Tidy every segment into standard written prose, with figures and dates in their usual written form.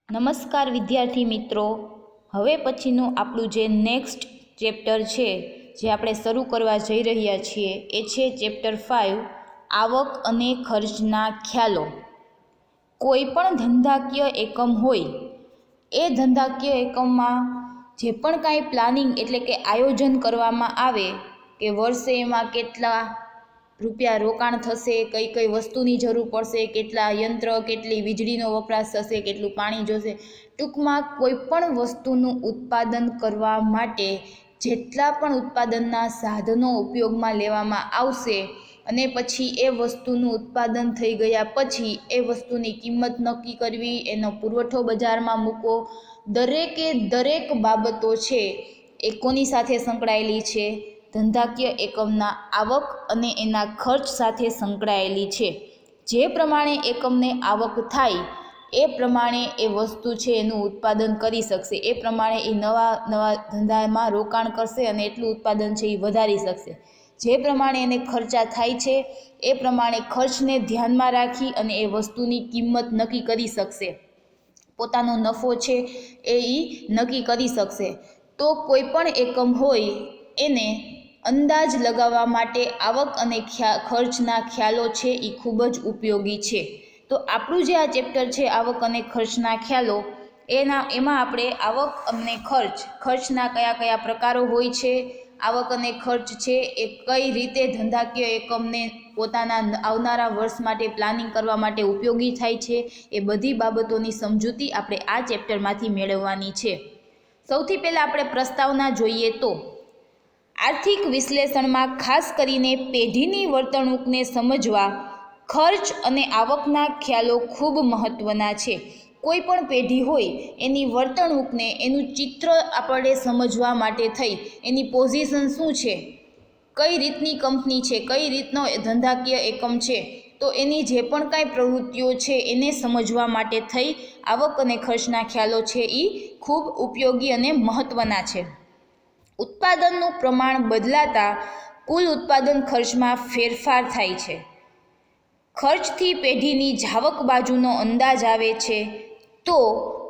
નમસ્કાર વિદ્યાર્થી મિત્રો, હવે પછીનું આપણું જે નેક્સ્ટ ચેપ્ટર છે જે આપણે શરૂ કરવા જઈ રહ્યા છીએ એ છે ચેપ્ટર 5 આવક અને ખર્ચના ખ્યાલો. કોઈ પણ ધંધાકીય એકમ હોય એ ધંધાકીય એકમમાં જે પણ કાંઈ પ્લાનિંગ એટલે કે આયોજન કરવામાં આવે કે વર્ષે એમાં કેટલા રૂપિયા રોકાણ થશે, કઈ કઈ વસ્તુની જરૂર પડશે, કેટલા યંત્ર, કેટલી વીજળીનો વપરાશ થશે, કેટલું પાણી જોશે. ટૂંકમાં કોઈ પણ વસ્તુનું ઉત્પાદન કરવા માટે જેટલા પણ ઉત્પાદનના સાધનો ઉપયોગમાં લેવામાં આવશે અને પછી એ વસ્તુનું ઉત્પાદન થઈ ગયા પછી એ વસ્તુની કિંમત નક્કી કરવી, એનો પુરવઠો બજારમાં મૂકવો, દરેકે દરેક બાબતો છે એ કોની સાથે સંકળાયેલી છે? ધંધાકીય એકમના આવક અને એના ખર્ચ સાથે સંકળાયેલી છે. જે પ્રમાણે એકમને આવક થાય એ પ્રમાણે એ વસ્તુ છે એનું ઉત્પાદન કરી શકશે, એ પ્રમાણે એ નવા નવા ધંધામાં રોકાણ કરશે અને એટલું ઉત્પાદન છે એ વધારી શકશે. જે પ્રમાણે એને ખર્ચા થાય છે એ પ્રમાણે ખર્ચને ધ્યાનમાં રાખી અને એ વસ્તુની કિંમત નક્કી કરી શકશે, પોતાનો નફો છે એ નક્કી કરી શકશે. તો કોઈ પણ એકમ હોય એને અંદાજ લગાવવા માટે આવક અને ખર્ચના ખ્યાલો છે એ ખૂબ જ ઉપયોગી છે. તો આપણું જે આ ચેપ્ટર છે આવક અને ખર્ચના ખ્યાલો, એમાં આપણે આવક અને ખર્ચના કયા કયા પ્રકારો હોય છે, આવક અને ખર્ચ છે એ કઈ રીતે ધંધાકીય એકમને પોતાના આવનારા વર્ષ માટે પ્લાનિંગ કરવા માટે ઉપયોગી થાય છે, એ બધી બાબતોની સમજૂતી આપણે આ ચેપ્ટરમાંથી મેળવવાની છે. સૌથી પહેલાં આપણે પ્રસ્તાવના જોઈએ તો આર્થિક વિશ્લેષણમાં ખાસ કરીને પેઢીની વર્તણૂકને સમજવા ખર્ચ અને આવકના ખ્યાલો ખૂબ મહત્ત્વના છે. કોઈ પણ પેઢી હોય એની વર્તણૂકને, એનું ચિત્ર આપણે સમજવા માટે થઈ, એની પોઝિશન શું છે, કઈ રીતની કંપની છે, કઈ રીતનો ધંધાકીય એકમ છે, તો એની જે પણ કાંઈ પ્રવૃત્તિઓ છે એને સમજવા માટે થઈ આવક અને ખર્ચના ખ્યાલો છે એ ખૂબ ઉપયોગી અને મહત્ત્વના છે. ઉત્પાદનનું પ્રમાણ બદલાતા કુલ ઉત્પાદન ખર્ચમાં ફેરફાર થાય છે. ખર્ચથી પેઢીની જાવક બાજુનો અંદાજ આવે છે, તો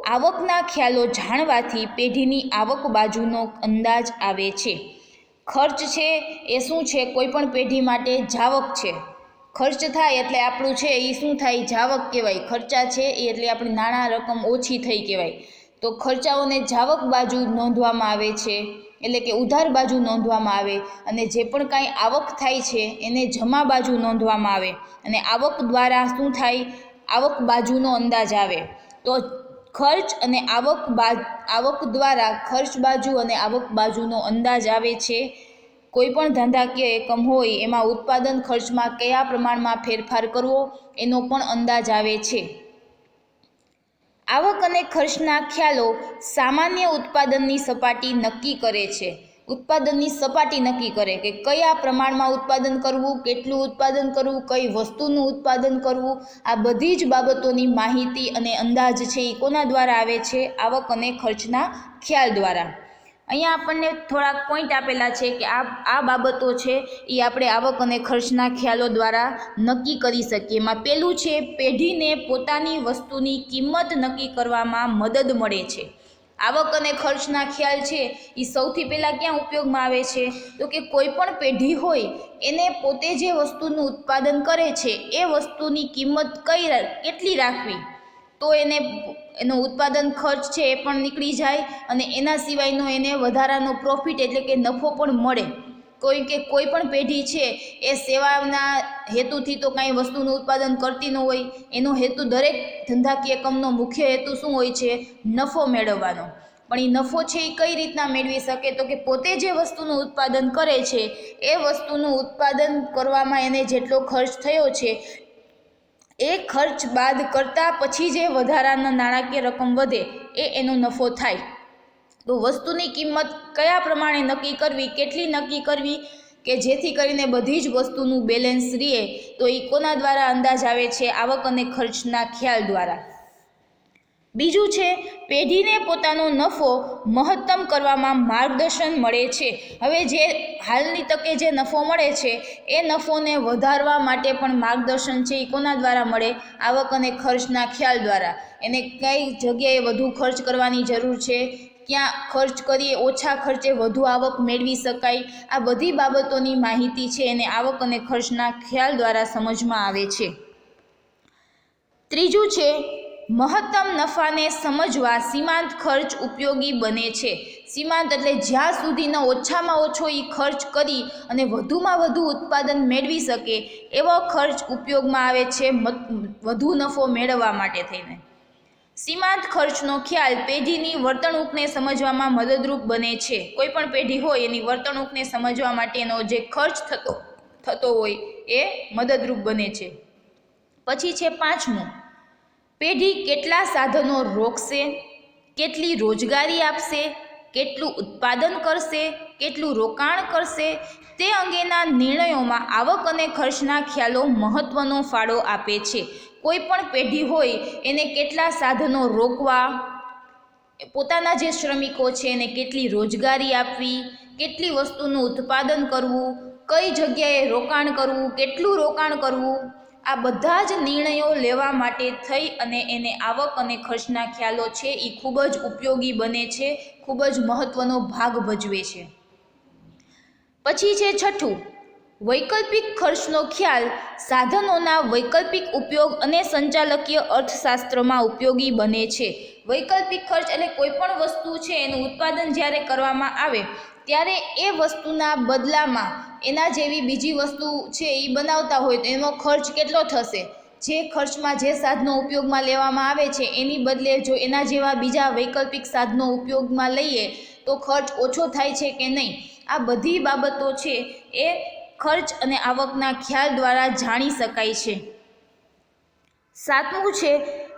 આવકના ખ્યાલો જાણવાથી પેઢીની આવક બાજુનો અંદાજ આવે છે. ખર્ચ છે એ શું છે? કોઈ પણ પેઢી માટે જાવક છે. ખર્ચ થાય એટલે આપણું છે એ શું થાય? જાવક કહેવાય. ખર્ચા છે એ એટલે આપણી નાણાં રકમ ઓછી થઈ કહેવાય. તો ખર્ચાઓને જાવક બાજુ નોંધવામાં આવે છે, એટલે કે ઉધાર બાજુ નોંધવામાં આવે, અને જે પણ કાંઈ આવક થાય છે એને જમા બાજુ નોંધવામાં આવે, અને આવક દ્વારા શું થાય? આવક બાજુનો અંદાજ આવે. તો ખર્ચ અને આવક દ્વારા ખર્ચ બાજુ અને આવક બાજુનો અંદાજ આવે છે. કોઈ પણ ધંધાકીય એકમ હોય એમાં ઉત્પાદન ખર્ચમાં કયા પ્રમાણમાં ફેરફાર કરવો એનો પણ અંદાજ આવે છે. આવક અને ખર્ચના ખ્યાલો સામાન્ય ઉત્પાદનની સપાટી નક્કી કરે છે. ઉત્પાદનની સપાટી નક્કી કરે કે કયા પ્રમાણમાં ઉત્પાદન કરવું, કેટલું ઉત્પાદન કરવું, કઈ વસ્તુનું ઉત્પાદન કરવું, આ બધી જ બાબતોની માહિતી અને અંદાજ છે એ કોના દ્વારા આવે છે? આવક અને ખર્ચના ખ્યાલ દ્વારા. અહીંયા આપણને થોડાક પોઈન્ટ આપેલા છે કે આ બાબતો છે એ આપણે આવક અને ખર્ચના ખ્યાલો દ્વારા નક્કી કરી શકીએ. એમાં પહેલું છે, પેઢીને પોતાની વસ્તુની કિંમત નક્કી કરવામાં મદદ મળે છે. આવક અને ખર્ચના ખ્યાલ છે એ સૌથી પહેલાં ક્યાં ઉપયોગમાં આવે છે? તો કે કોઈ પણ પેઢી હોય એને પોતે જે વસ્તુનું ઉત્પાદન કરે છે એ વસ્તુની કિંમત કેટલી રાખવી, તો એનો ઉત્પાદન ખર્ચ છે એ પણ નીકળી જાય અને એના સિવાયનો એને વધારાનો પ્રોફિટ એટલે કે નફો પણ મળે. કોઈ પણ પેઢી છે એ સેવાના હેતુથી તો કાંઈ વસ્તુનું ઉત્પાદન કરતી ન હોય. એનો હેતુ, દરેક ધંધાકીય એકમનો મુખ્ય હેતુ શું હોય છે? નફો મેળવવાનો. પણ એ નફો છે એ કઈ રીતના મેળવી શકે? તો કે પોતે જે વસ્તુનું ઉત્પાદન કરે છે એ વસ્તુનું ઉત્પાદન કરવામાં એને જેટલો ખર્ચ થયો છે એ ખર્ચ બાદ કરતાં પછી જે વધારાના નાણાકીય રકમ વધે એ એનો નફો થાય. તો વસ્તુની કિંમત કયા પ્રમાણે નક્કી કરવી, કેટલી નક્કી કરવી કે જેથી કરીને બધી જ વસ્તુનું બેલેન્સ રહે, તો એ કોના દ્વારા અંદાજ આવે છે? આવક અને ખર્ચના ખ્યાલ દ્વારા. બીજું છે પેઢીને પોતાનો નફો મહત્તમ કરવામાં માર્ગદર્શન મળે છે. હવે જે હાલની તકે જે નફો મળે છે એ નફોને વધારવા માટે પણ માર્ગદર્શન છે એ કોના દ્વારા મળે? આવક અને ખર્ચના ખ્યાલ દ્વારા. એને કઈ જગ્યાએ વધુ ખર્ચ કરવાની જરૂર છે, ક્યાં ખર્ચ કરીએ ઓછા ખર્ચે વધુ આવક મેળવી શકાય, આ બધી બાબતોની માહિતી છે એને આવક અને ખર્ચના ખ્યાલ દ્વારા સમજમાં આવે છે. ત્રીજું છે મહત્તમ નફાને સમજવા સીમાંત ખર્ચ ઉપયોગી બને છે. સીમાંત એટલે જ્યાં સુધીનો ઓછામાં ઓછો એ ખર્ચ કરી અને વધુમાં વધુ ઉત્પાદન મેળવી શકે એવો ખર્ચ ઉપયોગમાં આવે છે વધુ નફો મેળવવા માટે થઈને. સીમાંત ખર્ચનો ખ્યાલ પેઢીની વર્તણૂકને સમજવામાં મદદરૂપ બને છે. કોઈ પણ પેઢી હોય એની વર્તણૂકને સમજવા માટેનો જે ખર્ચ થતો હોય એ મદદરૂપ બને છે. પછી છે પાંચમું, પેઢી કેટલા સાધનો રોકશે, કેટલી રોજગારી આપશે, કેટલું ઉત્પાદન કરશે, કેટલું રોકાણ કરશે તે અંગેના નિર્ણયોમાં આવક અને ખર્ચના ખ્યાલો મહત્વનો ફાળો આપે છે. કોઈ પણ પેઢી હોય એને કેટલા સાધનો રોકવા, પોતાના જે શ્રમિકો છે એને કેટલી રોજગારી આપવી, કેટલી વસ્તુનું ઉત્પાદન કરવું, કઈ જગ્યાએ રોકાણ કરવું, કેટલું રોકાણ કરવું, આ બધા જ નિર્ણયો લેવા માટે થઈ અને એને આવક અને ખર્ચના ખ્યાલો છે એ ખૂબ જ ઉપયોગી બને છે, ખૂબ જ મહત્વનો ભાગ ભજવે છે. પછી છે છઠ્ઠું, વૈકલ્પિક ખર્ચનો ખ્યાલ સાધનોના વૈકલ્પિક ઉપયોગ અને સંચાલકીય અર્થશાસ્ત્રમાં ઉપયોગી બને છે. વૈકલ્પિક ખર્ચ એટલે કોઈ પણ વસ્તુ છે એનું ઉત્પાદન જ્યારે કરવામાં આવે ત્યારે એ વસ્તુના બદલામાં એના જેવી બીજી વસ્તુ છે એ બનાવતા હોય તો એનો ખર્ચ કેટલો થશે, જે ખર્ચમાં જે સાધનો ઉપયોગમાં લેવામાં આવે છે એની બદલે જો એના જેવા બીજા વૈકલ્પિક સાધનો ઉપયોગમાં લઈએ તો ખર્ચ ઓછો થાય છે કે નહીં, આ બધી બાબતો છે એ ખર્ચ અને આવકના ખ્યાલ દ્વારા જાણી શકાય છે. સાતમું છે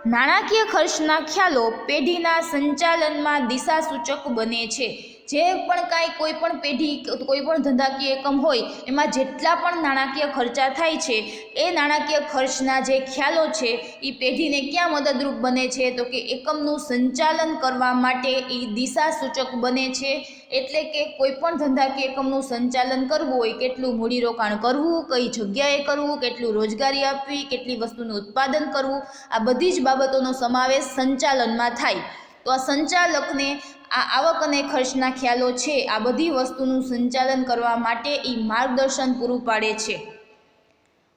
નાણાકીય ખર્ચના ખ્યાલો પેઢીના સંચાલનમાં દિશાસૂચક બને છે. જે પણ કાંઈ કોઈ પણ પેઢી કોઈ પણ ધંધાકીય એકમ હોય એમાં જેટલા પણ નાણાકીય ખર્ચા થાય છે એ નાણાકીય ખર્ચના જે ખ્યાલો છે એ પેઢીને ક્યાં મદદરૂપ બને છે તો કે એકમનું સંચાલન કરવા માટે એ દિશાસૂચક બને છે. એટલે કે કોઈ પણ ધંધાકીય એકમનું સંચાલન કરવું હોય, કેટલું મૂડીરોકાણ કરવું, કઈ જગ્યાએ કરવું, કેટલું રોજગારી આપવી, કેટલી વસ્તુનું ઉત્પાદન કરવું, આ બધી જ બાબતોનો સમાવેશ સંચાલનમાં થાય. તો આ સંચાલકને આ આવક અને ખર્ચના ખ્યાલો છે આ બધી વસ્તુનું સંચાલન કરવા માટે એ માર્ગદર્શન પૂરું પાડે છે.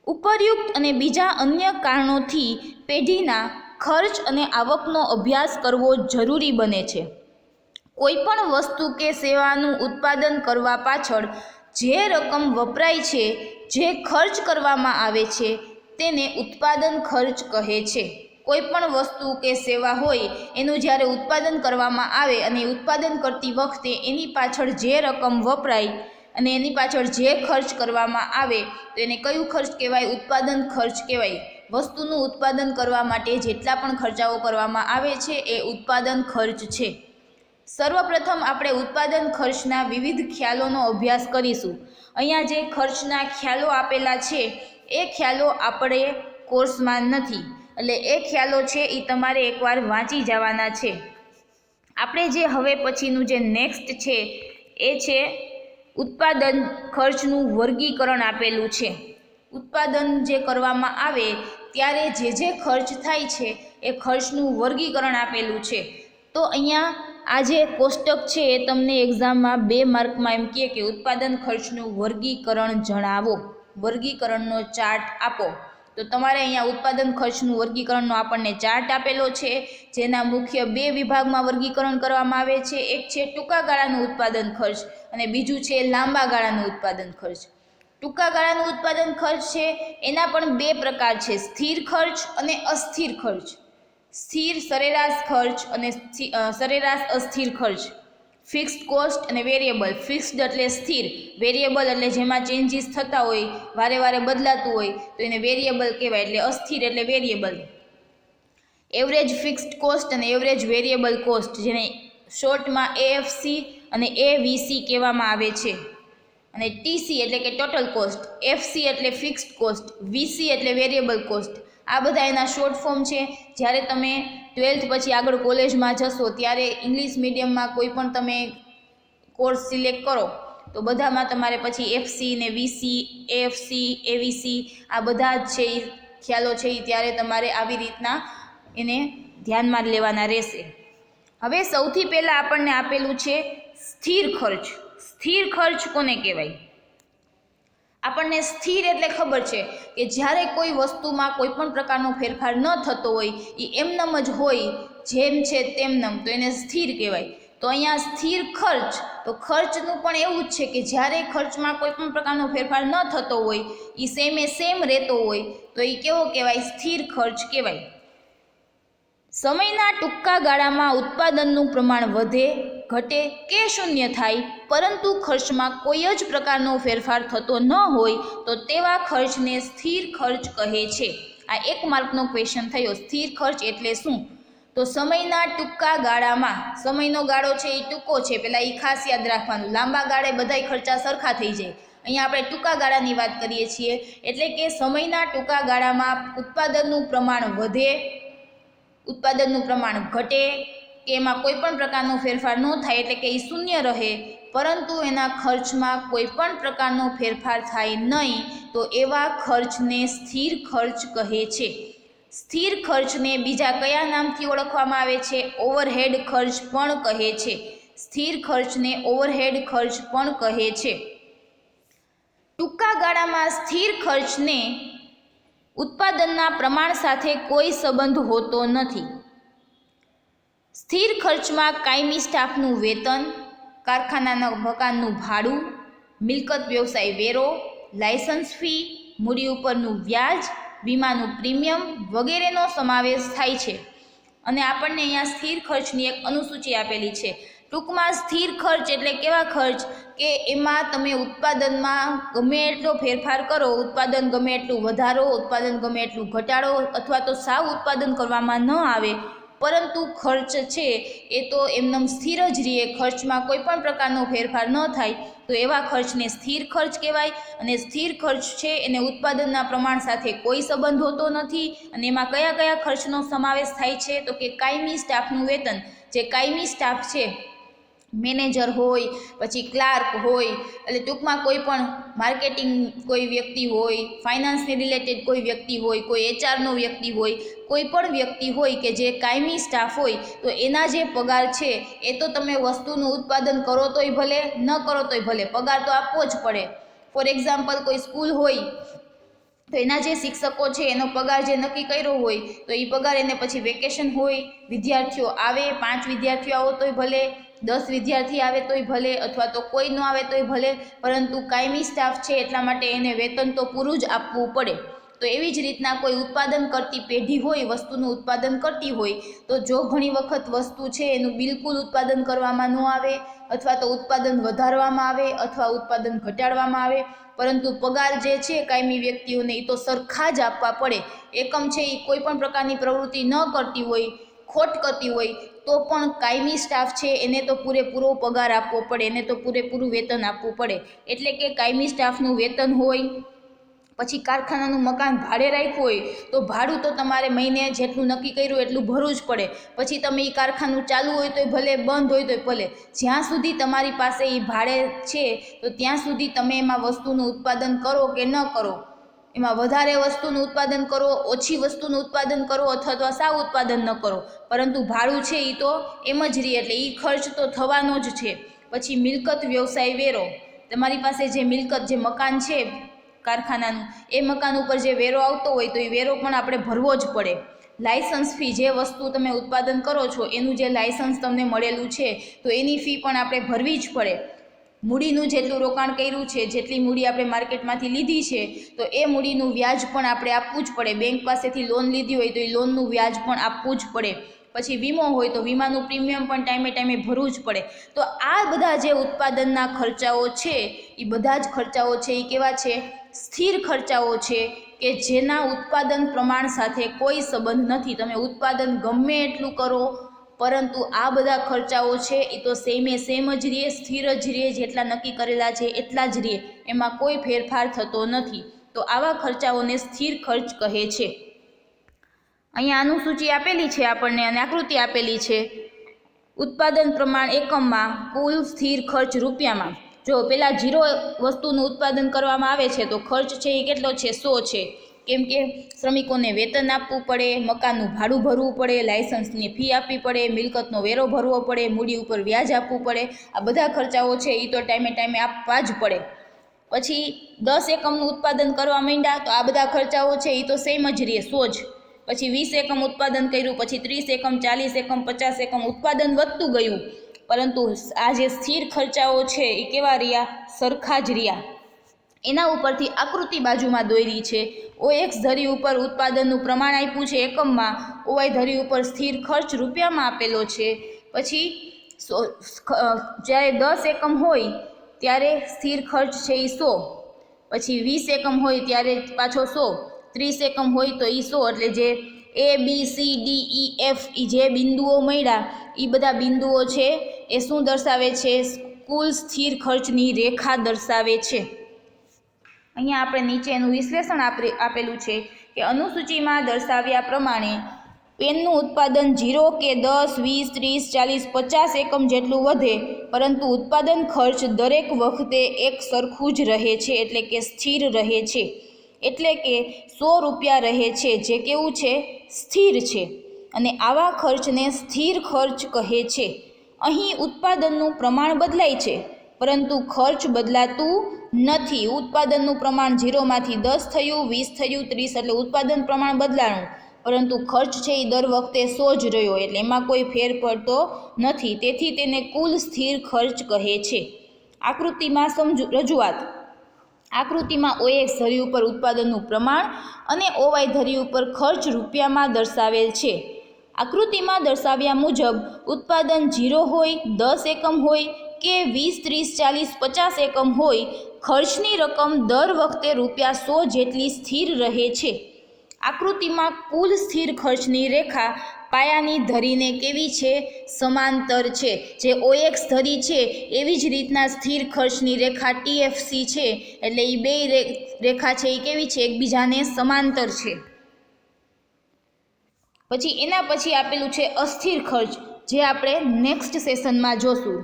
ઉપરયુક્ત અને બીજા અન્ય કારણોથી પેઢીના ખર્ચ અને આવકનો અભ્યાસ કરવો જરૂરી બને છે. કોઈ પણ વસ્તુ કે સેવાનું ઉત્પાદન કરવા પાછળ જે રકમ વપરાય છે, જે ખર્ચ કરવામાં આવે છે તેને ઉત્પાદન ખર્ચ કહે છે. કોઈ પણ વસ્તુ કે સેવા હોય એનું જ્યારે ઉત્પાદન કરવામાં આવે અને ઉત્પાદન કરતી વખતે એની પાછળ જે રકમ વપરાય અને એની પાછળ જે ખર્ચ કરવામાં આવે તો એને કયું ખર્ચ કહેવાય? ઉત્પાદન ખર્ચ કહેવાય. વસ્તુનું ઉત્પાદન કરવા માટે જેટલા પણ ખર્ચાઓ કરવામાં આવે છે એ ઉત્પાદન ખર્ચ છે. સર્વપ્રથમ આપણે ઉત્પાદન ખર્ચના વિવિધ ખ્યાલોનો અભ્યાસ કરીશું. અહીંયા જે ખર્ચના ખ્યાલો આપેલા છે એ ખ્યાલો આપણે કોર્સમાં નથી, એટલે એ ખ્યાલો છે એ તમારે એકવાર વાંચી જવાના છે. આપણે જે હવે પછીનું જે નેક્સ્ટ છે એ છે ઉત્પાદન ખર્ચનું વર્ગીકરણ આપેલું છે. ઉત્પાદન જે કરવામાં આવે ત્યારે જે ખર્ચ થાય છે એ ખર્ચનું વર્ગીકરણ આપેલું છે. તો અહીંયા આ જે કોષ્ટક છે એ તમને એક્ઝામમાં 2 માર્કમાં એમ કહે કે ઉત્પાદન ખર્ચનું વર્ગીકરણ જણાવો, વર્ગીકરણનો ચાર્ટ આપો. તો તમારે અહીંયા ઉત્પાદન ખર્ચનું વર્ગીકરણનો આપણને ચાર્ટ આપેલો છે, જેના મુખ્ય 2 વિભાગમાં વર્ગીકરણ કરવામાં આવે છે. એક છે ટૂંકા ગાળાનું ઉત્પાદન ખર્ચ અને બીજું છે લાંબા ગાળાનું ઉત્પાદન ખર્ચ. ટૂંકા ગાળાનું ઉત્પાદન ખર્ચ છે એના પણ 2 પ્રકાર છે, સ્થિર ખર્ચ અને અસ્થિર ખર્ચ. સ્થિર સરેરાશ ખર્ચ અને સરેરાશ અસ્થિર ખર્ચ. ફિક્સ્ડ કોસ્ટ અને વેરિયેબલ. ફિક્સ્ડ એટલે સ્થિર, વેરિયેબલ એટલે જેમાં ચેન્જીસ થતા હોય, વારે વારે બદલાતું હોય તો એને વેરિયેબલ કહેવાય, એટલે અસ્થિર એટલે વેરિયેબલ. એવરેજ ફિક્સ્ડ કોસ્ટ અને એવરેજ વેરિયેબલ કોસ્ટ, જેને શોર્ટમાં એએફસી અને એવીસી કહેવામાં આવે છે. અને ટીસી એટલે કે ટોટલ કોસ્ટ, એફસી એટલે ફિક્સ્ડ કોસ્ટ, વીસી એટલે વેરિયેબલ કોસ્ટ. આ બધા એના શોર્ટ ફોર્મ છે. જ્યારે તમે ટ્વેલ્થ પછી આગળ કોલેજમાં જશો ત્યારે ઇંગ્લિશ મીડિયમમાં કોઈ પણ તમે કોર્સ સિલેક્ટ કરો તો બધામાં તમારે પછી એફસી ને વીસી, એએફસી, એવીસી આ બધા જ છે એ ખ્યાલો છે એ ત્યારે તમારે આવી રીતના એને ધ્યાનમાં લેવાના રહેશે. હવે સૌથી પહેલાં આપણને આપેલું છે સ્થિર ખર્ચ. સ્થિર ખર્ચ કોને કહેવાય? આપણને સ્થિર એટલે ખબર છે કે જ્યારે કોઈ વસ્તુમાં કોઈ પણ પ્રકારનો ફેરફાર ન થતો હોય, એ એમનેમ જ હોય જેમ છે તેમનેમ, તો એને સ્થિર કહેવાય. તો અહીંયા સ્થિર ખર્ચ, તો ખર્ચનું પણ એવું જ છે કે જ્યારે ખર્ચમાં કોઈ પણ પ્રકારનો ફેરફાર ન થતો હોય, એ સેમે સેમ રહેતો હોય તો એ કેવો કહેવાય? સ્થિર ખર્ચ કહેવાય. સમયના ટૂંકા ગાળામાં ઉત્પાદનનું પ્રમાણ વધે, ઘટે કે શૂન્ય થાય પરંતુ ખર્ચમાં કોઈ જ પ્રકારનો ફેરફાર થતો ન હોય તો તેવા ખર્ચને સ્થિર ખર્ચ કહે છે. આ 1 માર્કનો ક્વેશ્ચન થયો. સ્થિર ખર્ચ એટલે શું? તો સમયના ટૂંકા ગાળામાં, સમયનો ગાળો છે એ ટૂંકો છે, પહેલાં એ ખાસ યાદ રાખવાનું. લાંબા ગાળે બધાય ખર્ચા સરખા થઈ જાય. અહીંયા આપણે ટૂંકા ગાળાની વાત કરીએ છીએ, એટલે કે સમયના ટૂંકા ગાળામાં ઉત્પાદનનું પ્રમાણ વધે, ઉત્પાદનનું પ્રમાણ ઘટે કે એમાં કોઈ પણ પ્રકારનો ફેરફાર ન થાય, એટલે કે એ શૂન્ય રહે, પરંતુ એના ખર્ચમાં કોઈ પણ પ્રકારનો ફેરફાર થાય નહીં, તો એવા ખર્ચને સ્થિર ખર્ચ કહે છે. સ્થિર ખર્ચને બીજા કયા નામથી ઓળખવામાં આવે છે? ઓવરહેડ ખર્ચ પણ કહે છે. સ્થિર ખર્ચને ઓવરહેડ ખર્ચ પણ કહે છે. ટૂંકા ગાળામાં સ્થિર ખર્ચને ઉત્પાદનના પ્રમાણ સાથે કોઈ સંબંધ હોતો નથી. સ્થિર ખર્ચમાં કાયમી સ્ટાફનું વેતન, કારખાનાના મકાનનું ભાડું, મિલકત વ્યવસાય વેરો, લાયસન્સ ફી, મૂડી ઉપરનું વ્યાજ, વીમાનું પ્રીમિયમ વગેરેનો સમાવેશ થાય છે. અને આપણને અહીંયા સ્થિર ખર્ચની એક અનુસૂચિ આપેલી છે. ટૂંકમાં સ્થિર ખર્ચ એટલે કેવા ખર્ચ કે એમાં તમે ઉત્પાદનમાં ગમે એટલો ફેરફાર કરો, ઉત્પાદન ગમે એટલું વધારો, ઉત્પાદન ગમે એટલું ઘટાડો, અથવા તો સાવ ઉત્પાદન કરવામાં ન આવે, પરંતુ ખર્ચ છે એ તો એમનેમ સ્થિર જ રહે, ખર્ચમાં કોઈ પણ પ્રકારનો ફેરફાર ન થાય, તો એવા ખર્ચને સ્થિર ખર્ચ કહેવાય. અને સ્થિર ખર્ચ છે એને ઉત્પાદનના પ્રમાણ સાથે કોઈ સંબંધ હોતો નથી. અને એમાં કયા કયા ખર્ચનો સમાવેશ થાય છે? તો કે કાયમી સ્ટાફનું વેતન. જે કાયમી સ્ટાફ છે, મેનેજર હોય, પછી ક્લાર્ક હોય, એટલે ટૂંકમાં કોઈ પણ માર્કેટિંગ કોઈ વ્યક્તિ હોય, ફાઇનાન્સને રિલેટેડ કોઈ વ્યક્તિ હોય, કોઈ એચઆરનો વ્યક્તિ હોય, કોઈ પણ વ્યક્તિ હોય કે જે કાયમી સ્ટાફ હોય, તો એના જે પગાર છે એ તો તમે વસ્તુનું ઉત્પાદન કરો તોય ભલે, ન કરો તોય ભલે, પગાર તો આપવો જ પડે. ફોર એક્ઝામ્પલ, કોઈ સ્કૂલ હોય તો એના જે શિક્ષકો છે એનો પગાર જે નક્કી કર્યો હોય, તો એ પગાર એને પછી વેકેશન હોય, વિદ્યાર્થીઓ આવે, 5 વિદ્યાર્થીઓ આવો તોય ભલે, 10 વિદ્યાર્થી આવે તોય ભલે, અથવા તો કોઈ ન આવે તોય ભલે, પરંતુ કાયમી સ્ટાફ છે એટલા માટે એને વેતન તો પૂરું જ આપવું પડે. તો એવી જ રીતના કોઈ ઉત્પાદન કરતી પેઢી હોય, વસ્તુનું ઉત્પાદન કરતી હોય, તો જો ઘણી વખત વસ્તુ છે એનું બિલકુલ ઉત્પાદન કરવામાં ન આવે, અથવા તો ઉત્પાદન વધારવામાં આવે, અથવા ઉત્પાદન ઘટાડવામાં આવે, પરંતુ પગાર જે છે કાયમી વ્યક્તિઓને એ તો સરખા જ આપવા પડે. એકમ છે એ કોઈ પણ પ્રકારની પ્રવૃત્તિ ન કરતી હોય, ખોટ કરતી હોય, તો પણ કાયમી સ્ટાફ છે એને તો પૂરેપૂરો પગાર આપવો પડે, એને તો પૂરેપૂરું વેતન આપવું પડે. એટલે કે કાયમી સ્ટાફનું વેતન હોય, પછી કારખાનાનું મકાન ભાડે રાખ્યું હોય તો ભાડું તો તમારે મહિને જેટલું નક્કી કર્યું એટલું ભરવું જ પડે. પછી તમે એ કારખાનું ચાલુ હોય તોય ભલે, બંધ હોય તોય ભલે, જ્યાં સુધી તમારી પાસે એ ભાડે છે તો ત્યાં સુધી તમે એમાં વસ્તુનું ઉત્પાદન કરો કે ન કરો, એમાં વધારે વસ્તુનું ઉત્પાદન કરો, ઓછી વસ્તુનું ઉત્પાદન કરો, અથવા તો સાવ ઉત્પાદન ન કરો, પરંતુ ભાડું છે એ તો એમ જ રહે, એટલે એ ખર્ચ તો થવાનો જ છે. પછી મિલકત વ્યવસાય વેરો, તમારી પાસે જે મિલકત, જે મકાન છે કારખાનાનું, એ મકાન ઉપર જે વેરો આવતો હોય તો એ વેરો પણ આપણે ભરવો જ પડે. લાયસન્સ ફી, જે વસ્તુ તમે ઉત્પાદન કરો છો એનું જે લાયસન્સ તમને મળેલું છે તો એની ફી પણ આપણે ભરવી જ પડે. મૂડીનું જેટલું રોકાણ કર્યું છે, જેટલી મૂડી આપણે માર્કેટમાંથી લીધી છે, તો એ મૂડીનું વ્યાજ પણ આપણે આપવું જ પડે. બેંક પાસેથી લોન લીધી હોય તો એ લોનનું વ્યાજ પણ આપવું જ પડે. પછી વીમો હોય તો વીમાનું પ્રીમિયમ પણ ટાઈમે ટાઈમે ભરવું જ પડે. તો આ બધા જે ઉત્પાદનના ખર્ચાઓ છે એ બધા જ ખર્ચાઓ છે એ કેવા છે? સ્થિર ખર્ચાઓ છે, કે જેના ઉત્પાદન પ્રમાણ સાથે કોઈ સંબંધ નથી. તમે ઉત્પાદન ગમે એટલું કરો, પરંતુ આ બધા ખર્ચાઓ છે એ તો સેમે સેમ જ રહે, સ્થિર જ રહે, જેટલા નક્કી કરેલા છે એટલા જ રહે, એમાં કોઈ ફેરફાર થતો નથી. તો આવા ખર્ચાઓને સ્થિર ખર્ચ કહે છે. અહીંયા અનુસૂચિ આપેલી છે આપણને અને આકૃતિ આપેલી છે. ઉત્પાદન પ્રમાણ એકમમાં કુલ સ્થિર ખર્ચ રૂપિયામાં. જો પેલા 0 વસ્તુનું ઉત્પાદન કરવામાં આવે છે તો ખર્ચ છે એ કેટલો છે? 100 છે. કેમ કે શ્રમિકોને વેતન આપવું પડે, મકાનનું ભાડું ભરવું પડે, લાયસન્સની ફી આપવી પડે, મિલકતનો વેરો ભરવો પડે, મૂડી ઉપર વ્યાજ આપવું પડે. આ બધા ખર્ચાઓ છે એ તો ટાઈમે ટાઈમે આપવા જ પડે. પછી 10 એકમનું ઉત્પાદન કરવા માંડ્યા તો આ બધા ખર્ચાઓ છે એ તો સેમ જ રહે, 100 જ. પછી 20 એકમ ઉત્પાદન કર્યું, પછી 30 એકમ, 40 એકમ, 50 એકમ ઉત્પાદન વધતું ગયું, પરંતુ આ જે સ્થિર ખર્ચાઓ છે એ કેવા રહ્યા? સરખા જ રહ્યા. એના ઉપરથી આકૃતિ બાજુમાં દોરી છે. OX ધરી ઉપર ઉત્પાદનનું પ્રમાણ આપ્યું છે એકમમાં, OY ધરી ઉપર સ્થિર ખર્ચ રૂપિયામાં આપેલો છે. પછી જ્યારે 10 એકમ હોય ત્યારે સ્થિર ખર્ચ છે એ 100, પછી 20 એકમ હોય ત્યારે પાછો 100, 30 એકમ હોય તો એ 100. એટલે જે ABCDEF એ જે બિંદુઓ મળ્યા એ બધા બિંદુઓ છે એ શું દર્શાવે છે? કુલ સ્થિર ખર્ચની રેખા દર્શાવે છે. અહીંયા આપણે નીચેનું વિશ્લેષણ આપેલું છે કે અનુસૂચિમાં દર્શાવ્યા પ્રમાણે પેનનું ઉત્પાદન 0 કે 10, 20, 30, 40, 50 એકમ જેટલું વધે, પરંતુ ઉત્પાદન ખર્ચ દરેક વખતે એક સરખું જ રહે છે, એટલે કે સ્થિર રહે છે. એટલે કે 100 રૂપિયા રહે છે, જે કેવું છે? સ્થિર છે. અને આવા ખર્ચને સ્થિર ખર્ચ કહે છે. અહીં ઉત્પાદનનું પ્રમાણ બદલાય છે, પરંતુ ખર્ચ બદલાતું નથી. ઉત્પાદનનું પ્રમાણ 0 માંથી 10 થયું, 20 થયું, 30, એટલે ઉત્પાદન પ્રમાણ બદલાણું, પરંતુ ખર્ચ છે એ દર વખતે 100 જ રહ્યો, એટલે એમાં કોઈ ફેર પડતો નથી. તેથી તેને કુલ સ્થિર ખર્ચ કહે છે. આકૃતિમાં રજૂઆત. આકૃતિમાં OX ધરી ઉપર ઉત્પાદનનું પ્રમાણ અને OY ધરી ઉપર ખર્ચ રૂપિયામાં દર્શાવેલ છે. આકૃતિમાં દર્શાવ્યા મુજબ ઉત્પાદન 0 હોય, 10 એકમ હોય કે 20, 30, 40, 50 એકમ હોય, ખર્ચની રકમ દર વખતે ₹100 જેટલી સ્થિર રહે છે. આકૃતિમાં કુલ સ્થિર ખર્ચની રેખા પાયાની ધરીને કેવી છે? સમાંતર છે. જે OX ધરી છે એવી જ રીતના સ્થિર ખર્ચની રેખા TFC છે, એટલે એ બે રેખા છે એ કેવી છે? એકબીજાને સમાંતર છે. પછી એના પછી આપેલું છે અસ્થિર ખર્ચ, જે આપણે નેક્સ્ટ સેશનમાં જોશું.